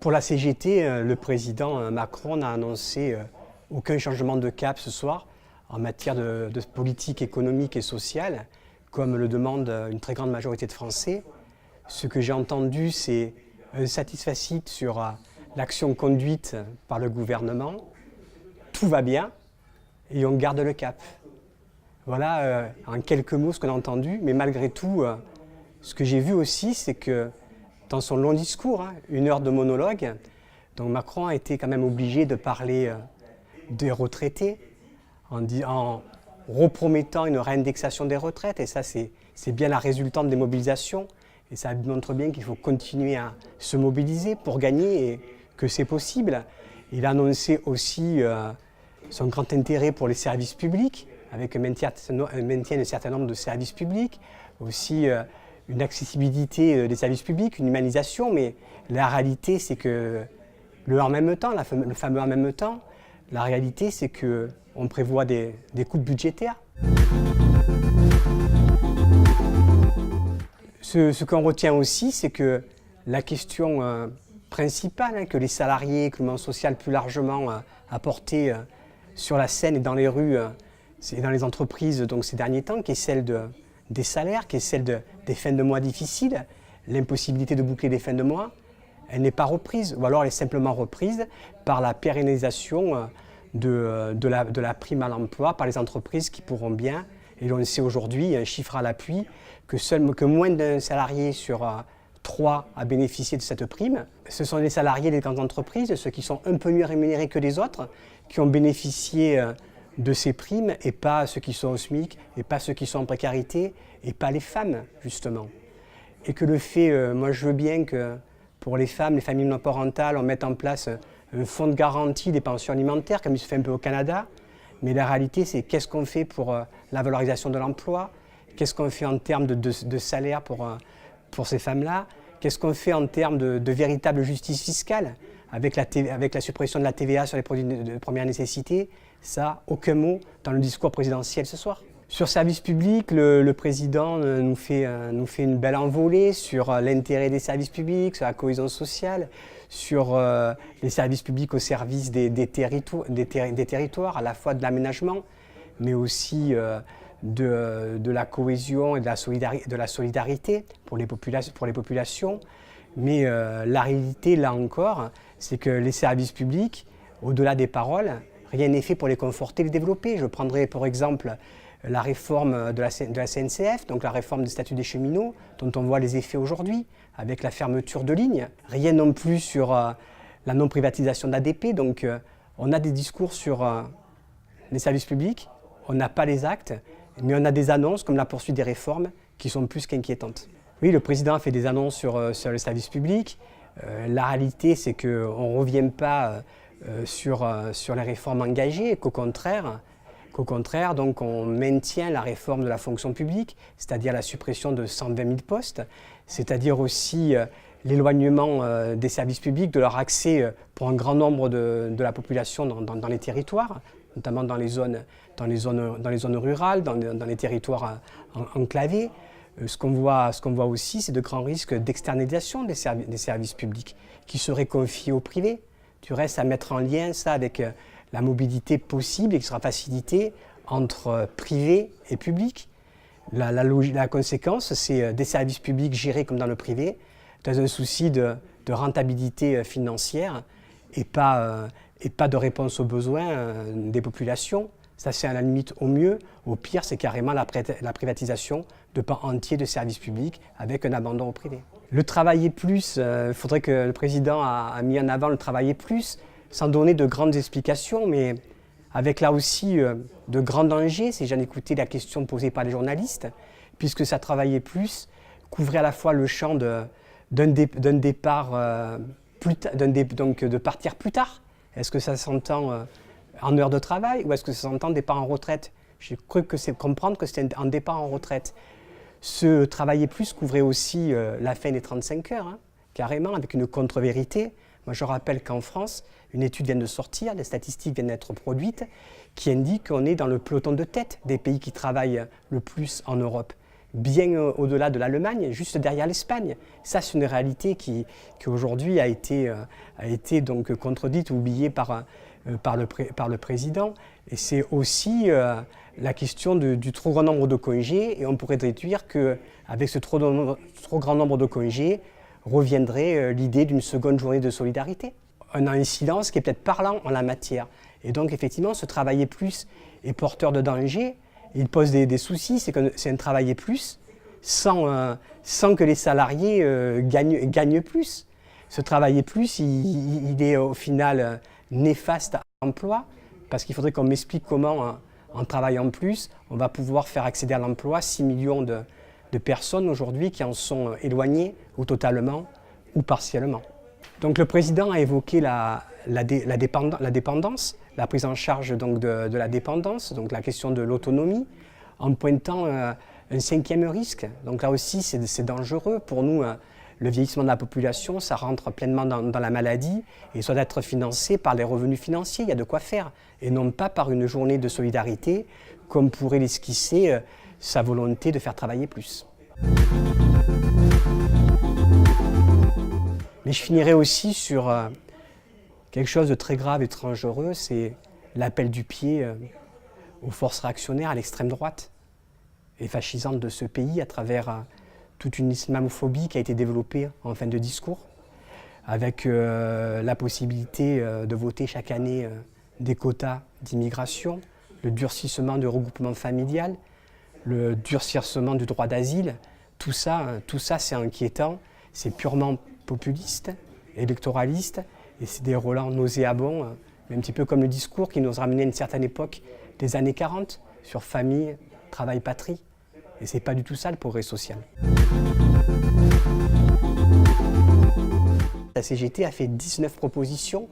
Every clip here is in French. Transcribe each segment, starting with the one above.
Pour la CGT, le président Macron n'a annoncé aucun changement de cap ce soir en matière de politique économique et sociale, comme le demande une très grande majorité de Français. Ce que j'ai entendu, c'est un satisfecit sur l'action conduite par le gouvernement. Tout va bien et on garde le cap. Voilà en quelques mots ce qu'on a entendu, mais malgré tout, ce que j'ai vu aussi, c'est que dans son long discours, 1 heure de monologue, donc Macron a été quand même obligé de parler des retraités en repromettant une réindexation des retraites. Et ça, c'est bien la résultante des mobilisations. Et ça montre bien qu'il faut continuer à se mobiliser pour gagner et que c'est possible. Il a annoncé aussi son grand intérêt pour les services publics, avec un maintien d'un certain nombre de services publics, aussi une accessibilité des services publics, une humanisation, mais la réalité c'est que le en même temps, le fameux en même temps, la réalité c'est qu'on prévoit des coupes budgétaires. Ce qu'on retient aussi, c'est que la question principale que les salariés, que le mouvement social plus largement a portée sur la scène et dans les rues et dans les entreprises donc, ces derniers temps, qui est celle des salaires, qui est celle des fins de mois difficiles, l'impossibilité de boucler les fins de mois, elle n'est pas reprise, ou alors elle est simplement reprise par la pérennisation de la prime à l'emploi par les entreprises qui pourront bien, et l'on sait aujourd'hui, un chiffre à l'appui, que moins d'un salarié sur 3 a bénéficié de cette prime. Ce sont les salariés des grandes entreprises, ceux qui sont un peu mieux rémunérés que les autres, qui ont bénéficié de ces primes et pas ceux qui sont au SMIC, et pas ceux qui sont en précarité, et pas les femmes, justement. Et que le fait, moi je veux bien que pour les femmes, les familles monoparentales, on mette en place un fonds de garantie des pensions alimentaires, comme il se fait un peu au Canada, mais la réalité c'est qu'est-ce qu'on fait pour la valorisation de l'emploi, qu'est-ce qu'on fait en termes de salaire pour ces femmes-là, qu'est-ce qu'on fait en termes de véritable justice fiscale, avec la suppression de la TVA sur les produits de première nécessité. Ça, aucun mot dans le discours présidentiel ce soir. Sur service public, le président nous fait une belle envolée sur l'intérêt des services publics, sur la cohésion sociale, sur les services publics au service des territoires, à la fois de l'aménagement, mais aussi de la cohésion et de la solidarité pour les populations. Mais la réalité, là encore, c'est que les services publics, au-delà des paroles, rien n'est fait pour les conforter et les développer. Je prendrai pour exemple la réforme de la SNCF, donc la réforme du statut des cheminots, dont on voit les effets aujourd'hui, avec la fermeture de lignes. Rien non plus sur la non-privatisation d'ADP. Donc on a des discours sur les services publics, on n'a pas les actes, mais on a des annonces comme la poursuite des réformes qui sont plus qu'inquiétantes. Oui, le président a fait des annonces sur les services publics. La réalité, c'est qu'on ne revient pas sur les réformes engagées, qu'au contraire, donc on maintient la réforme de la fonction publique, c'est-à-dire la suppression de 120 000 postes, c'est-à-dire aussi l'éloignement des services publics, de leur accès pour un grand nombre de la population dans les territoires, notamment dans les zones rurales, dans les territoires enclavés. Ce qu'on voit aussi, c'est de grands risques d'externalisation des services publics qui seraient confiés au privé. Tu restes à mettre en lien ça avec la mobilité possible et qui sera facilitée entre privé et public. La conséquence, c'est des services publics gérés comme dans le privé, dans un souci de rentabilité financière et pas de réponse aux besoins des populations. Ça, c'est à la limite au mieux. Au pire, c'est carrément la privatisation de pans entiers de services publics avec un abandon au privé. Le travailler plus, il faudrait que le président a mis en avant le travailler plus, sans donner de grandes explications, mais avec là aussi de grands dangers, si j'en écoutais la question posée par les journalistes, puisque ça travaillait plus, couvrait à la fois le champ d'un départ, donc de partir plus tard. Est-ce que ça s'entend en heure de travail ou est-ce que ça s'entend départ en retraite? J'ai cru comprendre que c'était un départ en retraite. Ce travailler plus couvrait aussi la fin des 35 heures, carrément, avec une contre-vérité. Moi, je rappelle qu'en France, une étude vient de sortir, des statistiques viennent d'être produites, qui indiquent qu'on est dans le peloton de tête des pays qui travaillent le plus en Europe. bien au-delà de l'Allemagne, juste derrière l'Espagne. Ça, c'est une réalité qui aujourd'hui a été donc contredite ou oubliée par le président. Et c'est aussi la question du trop grand nombre de congés. Et on pourrait déduire qu'avec ce trop grand nombre de congés reviendrait l'idée d'une seconde journée de solidarité. On a un silence qui est peut-être parlant en la matière. Et donc, effectivement, ce travailler plus est porteur de danger. Il pose des soucis, c'est un travailler plus sans que les salariés gagnent plus. Ce travailler plus, il est au final néfaste à l'emploi, parce qu'il faudrait qu'on m'explique comment, en travaillant plus, on va pouvoir faire accéder à l'emploi 6 millions de personnes aujourd'hui qui en sont éloignées, ou totalement, ou partiellement. Donc le président a évoqué la dépendance, la prise en charge donc, de la dépendance, donc la question de l'autonomie, en pointant un 5e risque. Donc là aussi, c'est dangereux. Pour nous, le vieillissement de la population, ça rentre pleinement dans la maladie et ça doit être financé par les revenus financiers. Il y a de quoi faire, et non pas par une journée de solidarité, comme pourrait l'esquisser sa volonté de faire travailler plus. Mais je finirai aussi sur quelque chose de très grave et très dangereux, c'est l'appel du pied aux forces réactionnaires à l'extrême droite et fascisante de ce pays à travers toute une islamophobie qui a été développée en fin de discours, avec la possibilité de voter chaque année des quotas d'immigration, le durcissement du regroupement familial, le durcissement du droit d'asile. Tout ça c'est inquiétant, c'est purement populiste, électoraliste, et c'est des relents nauséabonds, un petit peu comme le discours qui nous ramenait à une certaine époque des années 40 sur famille, travail, patrie. Et c'est pas du tout ça le progrès social. La CGT a fait 19 propositions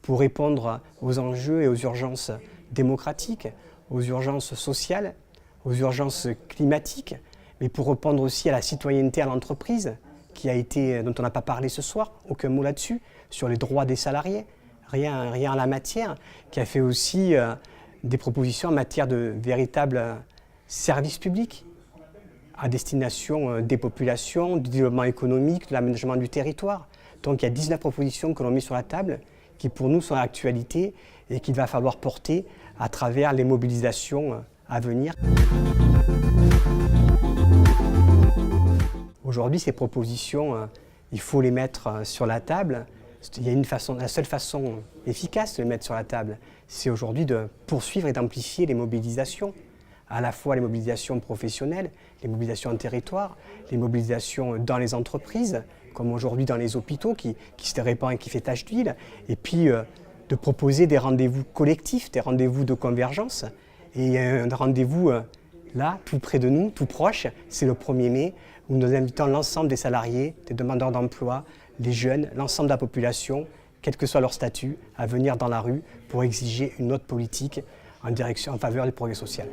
pour répondre aux enjeux et aux urgences démocratiques, aux urgences sociales, aux urgences climatiques, mais pour répondre aussi à la citoyenneté à l'entreprise, dont on n'a pas parlé ce soir, aucun mot là-dessus, sur les droits des salariés, rien en la matière, qui a fait aussi des propositions en matière de véritables services publics à destination des populations, du développement économique, de l'aménagement du territoire. Donc il y a 19 propositions que l'on met sur la table qui pour nous sont d'actualité et qu'il va falloir porter à travers les mobilisations à venir. Aujourd'hui, ces propositions, il faut les mettre sur la table. Il y a la seule façon efficace de les mettre sur la table, c'est aujourd'hui de poursuivre et d'amplifier les mobilisations, à la fois les mobilisations professionnelles, les mobilisations en territoire, les mobilisations dans les entreprises, comme aujourd'hui dans les hôpitaux qui se répand et qui fait tache d'huile, et puis de proposer des rendez-vous collectifs, des rendez-vous de convergence, et un rendez-vous là, tout près de nous, tout proche, c'est le 1er mai, où nous invitons l'ensemble des salariés, des demandeurs d'emploi, les jeunes, l'ensemble de la population, quel que soit leur statut, à venir dans la rue pour exiger une autre politique en faveur du progrès social.